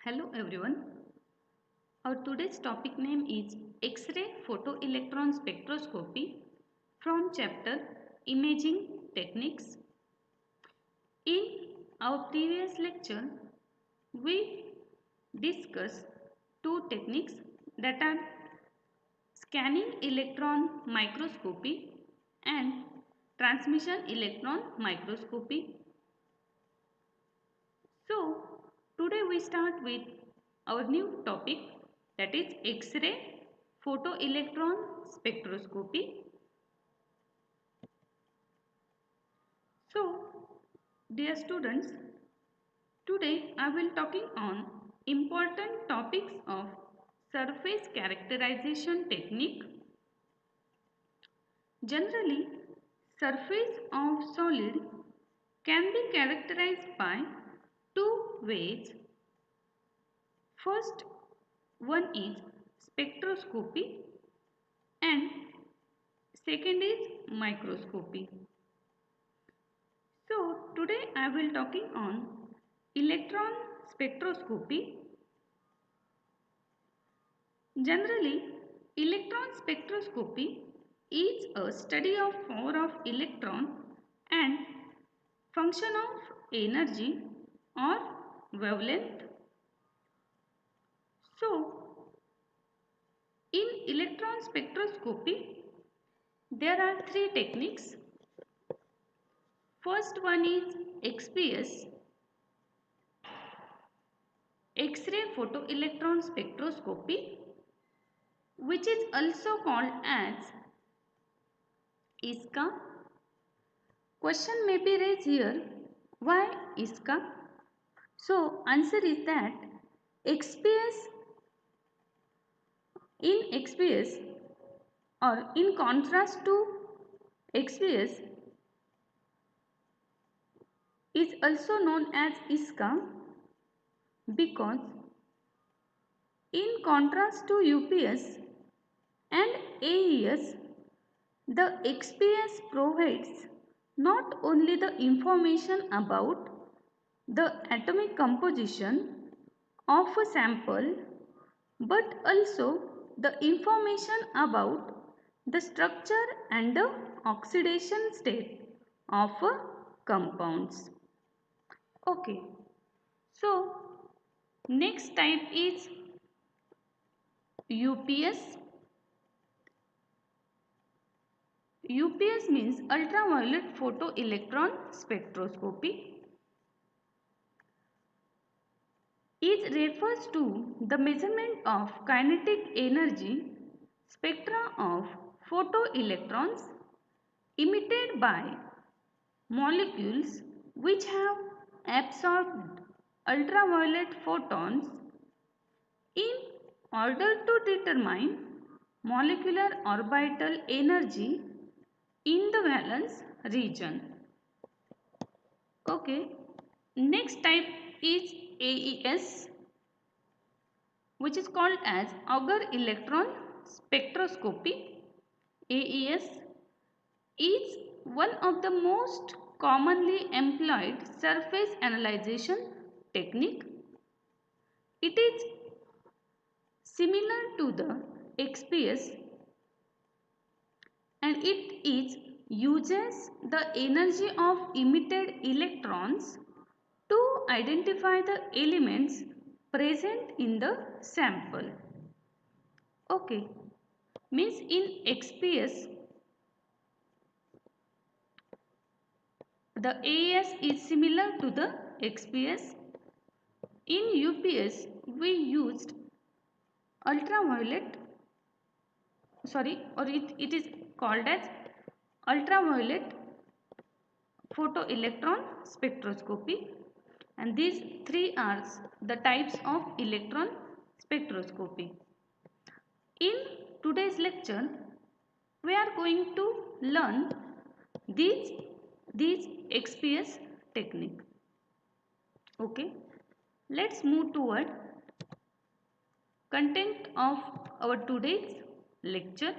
Hello everyone. Our today's topic name is X-ray photoelectron spectroscopy from chapter Imaging Techniques. In our previous lecture, we discussed two techniques that are scanning electron microscopy and transmission electron microscopy. So, today we start with our new topic, that is X-ray photoelectron spectroscopy. So, dear students, today I will talking on important topics of surface characterization technique. Generally, surface of solid can be characterized by two ways. First one is spectroscopy and second is microscopy. So today I will talking on electron spectroscopy. Generally, electron spectroscopy is a study of power of electron and function of energy or wavelength. So, in electron spectroscopy, there are three techniques. First one is XPS, X-ray photoelectron spectroscopy, which is also called as ISCA. Question may be raised here, why ISCA? So answer is that in XPS or in contrast to XPS is also known as ISCA because in contrast to UPS and AES, the XPS provides not only the information about the atomic composition of a sample but also the information about the structure and the oxidation state of compounds. Okay, so next type is UPS. UPS means ultraviolet photoelectron spectroscopy. It refers to the measurement of kinetic energy spectra of photoelectrons emitted by molecules which have absorbed ultraviolet photons in order to determine molecular orbital energy in the valence region. Okay, next type is AES, which is called as Auger electron spectroscopy. AES is one of the most commonly employed surface analyzation technique. It is similar to the XPS and it uses the energy of emitted electrons to identify the elements present in the sample. Okay, means in XPS the AES is similar to the XPS. In UPS we used ultraviolet, it is called as ultraviolet photoelectron spectroscopy, and these three are the types of electron spectroscopy. In today's lecture we are going to learn these XPS technique. Okay, let's move toward content of our today's lecture.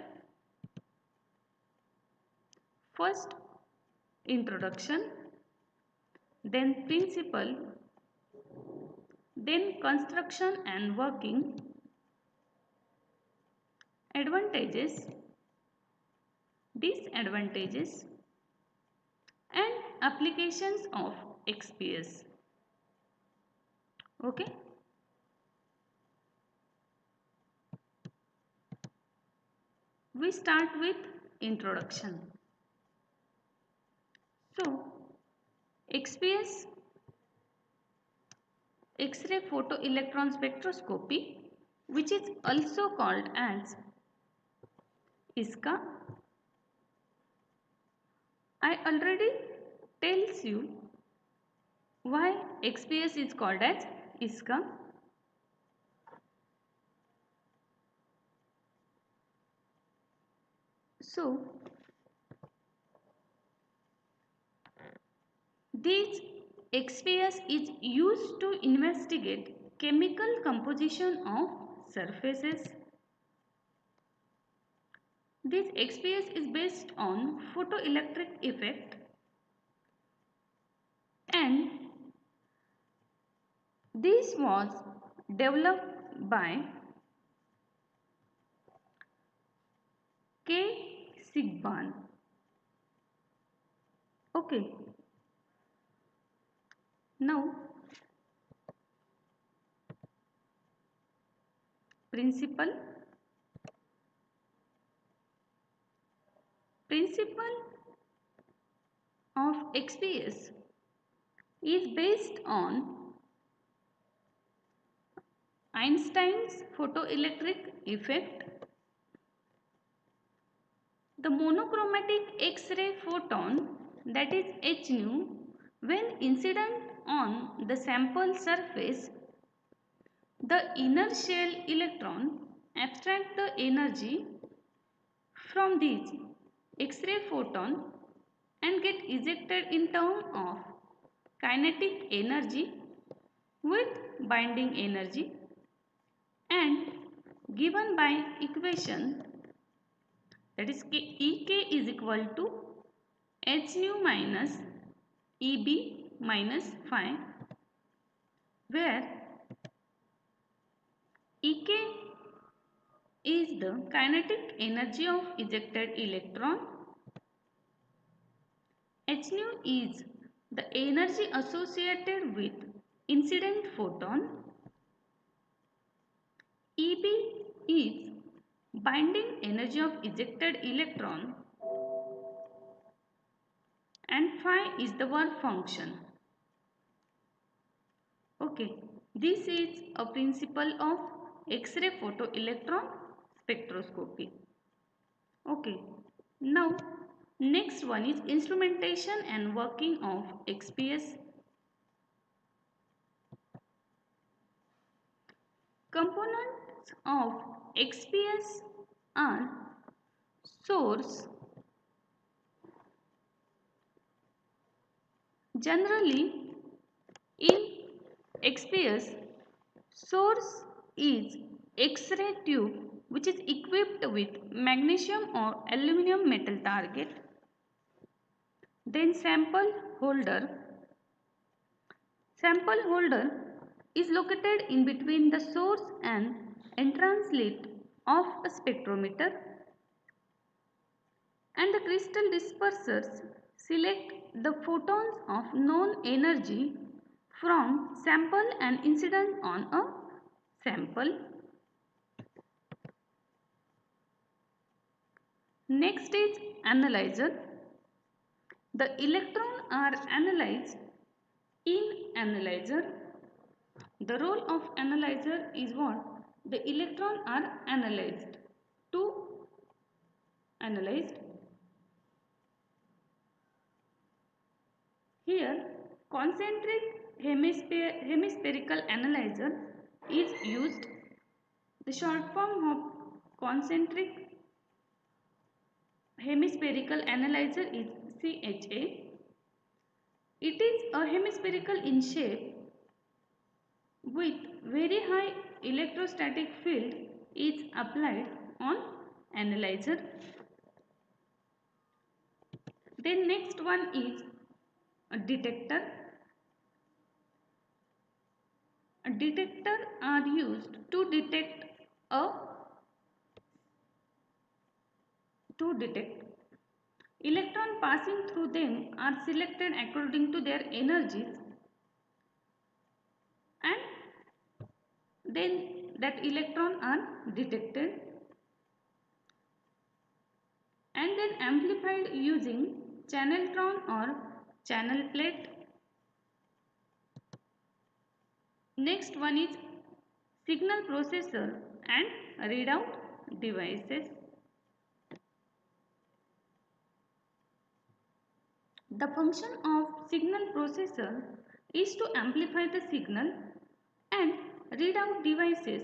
First, introduction, then principle, then construction and working, advantages, disadvantages, and applications of XPS. Okay. We start with introduction. So, XPS, X-ray photoelectron spectroscopy, which is also called as ISCA. I already tells you why XPS is called as ISCA. So, this XPS is used to investigate chemical composition of surfaces. This XPS is based on photoelectric effect and this was developed by K. Sigban. Okay. Now, principle of XPS is based on Einstein's photoelectric effect. The monochromatic X-ray photon, that is hν, when incident on the sample surface, the inner shell electron abstract the energy from this X-ray photon and get ejected in terms of kinetic energy with binding energy and given by equation, that is Ek is equal to hν minus Eb minus phi, where Ek is the kinetic energy of ejected electron, hν is the energy associated with incident photon, Eb is binding energy of ejected electron, and phi is the work function. Okay, this is a principle of X-ray photoelectron spectroscopy. Okay, now next one is instrumentation and working of XPS. Components of XPS are source. Generally, in XPS, source is X-ray tube which is equipped with magnesium or aluminum metal target. Then sample holder. Sample holder is located in between the source and entrance slit of a spectrometer, and the crystal dispersers select the photons of known energy from sample and incident on a sample. Next is analyzer. The electrons are analyzed in analyzer. The role of analyzer is what? The electrons are analyzed. Here, concentric hemispherical analyzer is used. The short form of concentric hemispherical analyzer is CHA. It is a hemispherical in shape with very high electrostatic field is applied on analyzer. Then next one is a detector. detector are used a to detect electron passing through them are selected according to their energies, and then that electron are detected and then amplified using channeltron or channel plate. Next one is signal processor and readout devices. The function of signal processor is to amplify the signal, and readout devices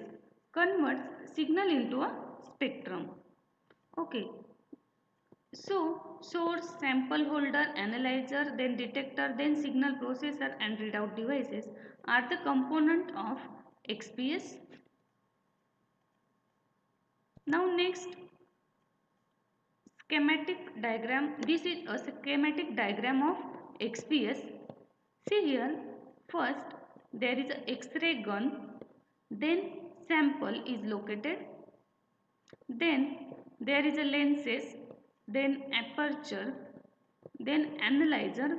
converts signal into a spectrum. Okay. So, source, sample holder, analyzer, then detector, then signal processor and readout devices are the component of XPS. Now next, schematic diagram. This is a schematic diagram of XPS. See here, first there is a X-ray gun, then sample is located, then there is a lenses, then aperture, then analyzer.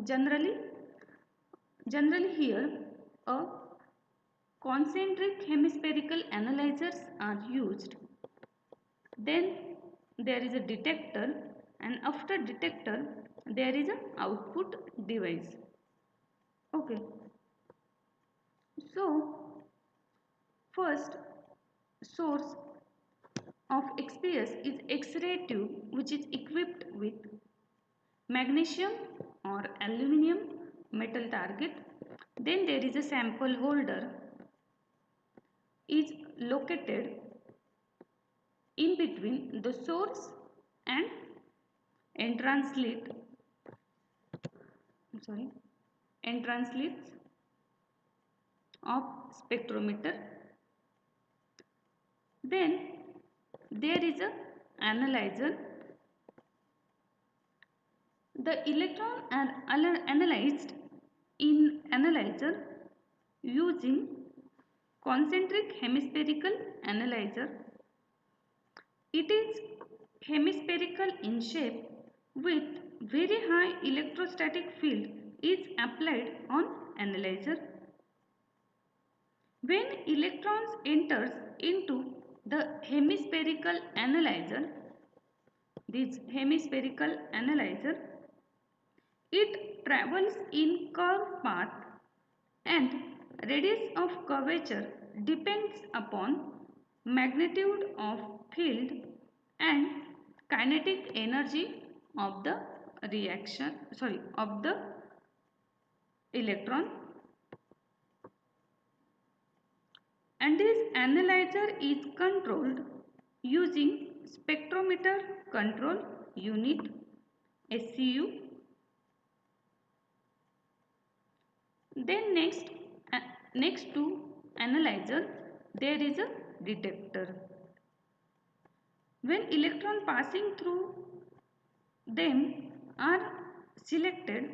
Generally, here a concentric hemispherical analyzers are used. Then there is a detector, and after detector there is a output device. Okay. So first, source of XPS is X-ray tube which is equipped with magnesium or aluminum metal target. Then there is a sample holder is located in between the source and entrance slit. Entrance slits of spectrometer. Then there is a analyzer. The electron are analyzed in analyzer using concentric hemispherical analyzer. It is hemispherical in shape with very high electrostatic field is applied on analyzer. When electrons enters into the hemispherical analyzer, it travels in curved path, and radius of curvature depends upon magnitude of field and kinetic energy of the of the electron. And this analyzer is controlled using spectrometer control unit, SCU. Then next to analyzer there is a detector. When electron passing through them are selected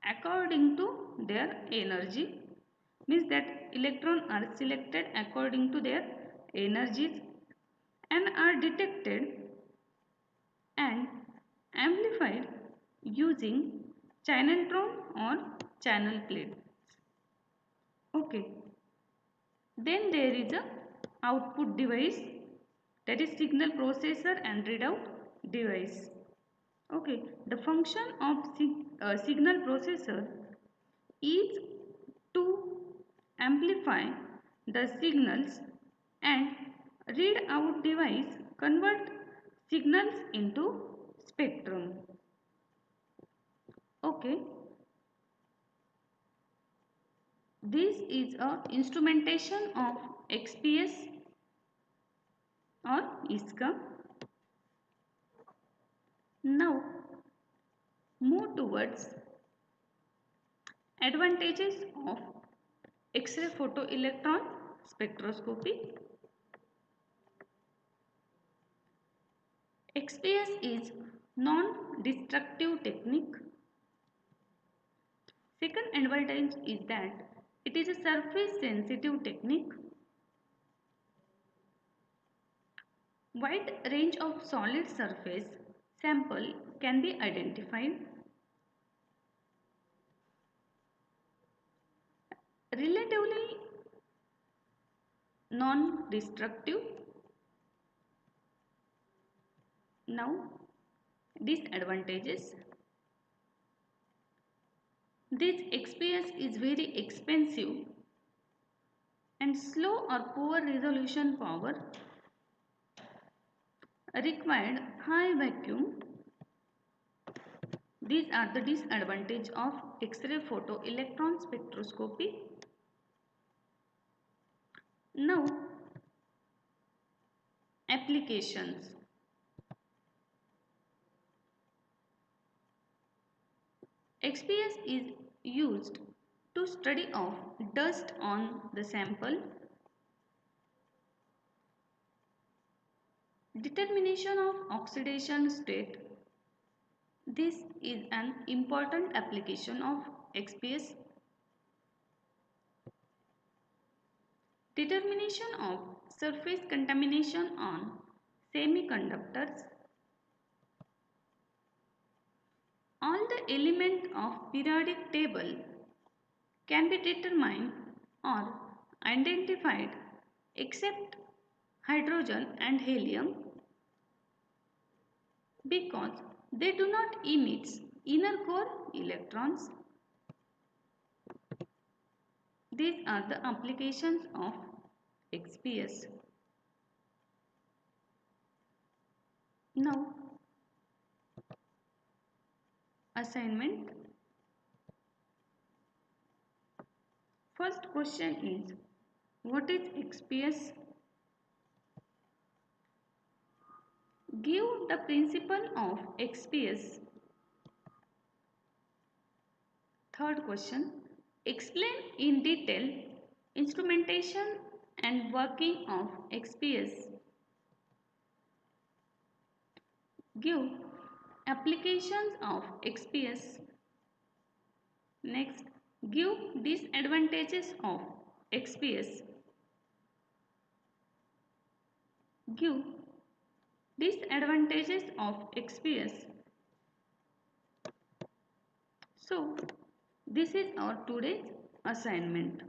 according to their energy, means that electrons are selected according to their energies and are detected and amplified using channeltron or channel plate. Okay. Then there is a output device, that is signal processor and readout device. Okay. The function of signal processor is to amplify the signals, and read out device convert signals into spectrum. Okay. This is a instrumentation of XPS or ISCA. Now move towards advantages of X-ray photoelectron spectroscopy. XPS is non-destructive technique. Second advantage is that It is a surface sensitive technique. Wide range of solid surface sample can be identified. Relatively non-destructive. Now, disadvantages. This XPS is very expensive and slow or poor resolution power, required high vacuum. These are the disadvantages of X-ray photoelectron spectroscopy. Now, applications. XPS is used to study of dust on the sample, determination of oxidation state. This is an important application of XPS. Determination of surface contamination on semiconductors. All the elements of periodic table can be determined or identified except hydrogen and helium because they do not emit inner core electrons. These are the applications of XPS. Now, assignment. First question is, what is XPS? Give the principle of XPS. Third question, explain in detail instrumentation and working of XPS. Give applications of XPS. Next, give disadvantages of XPS. Give disadvantages of XPS. So, this is our today's assignment.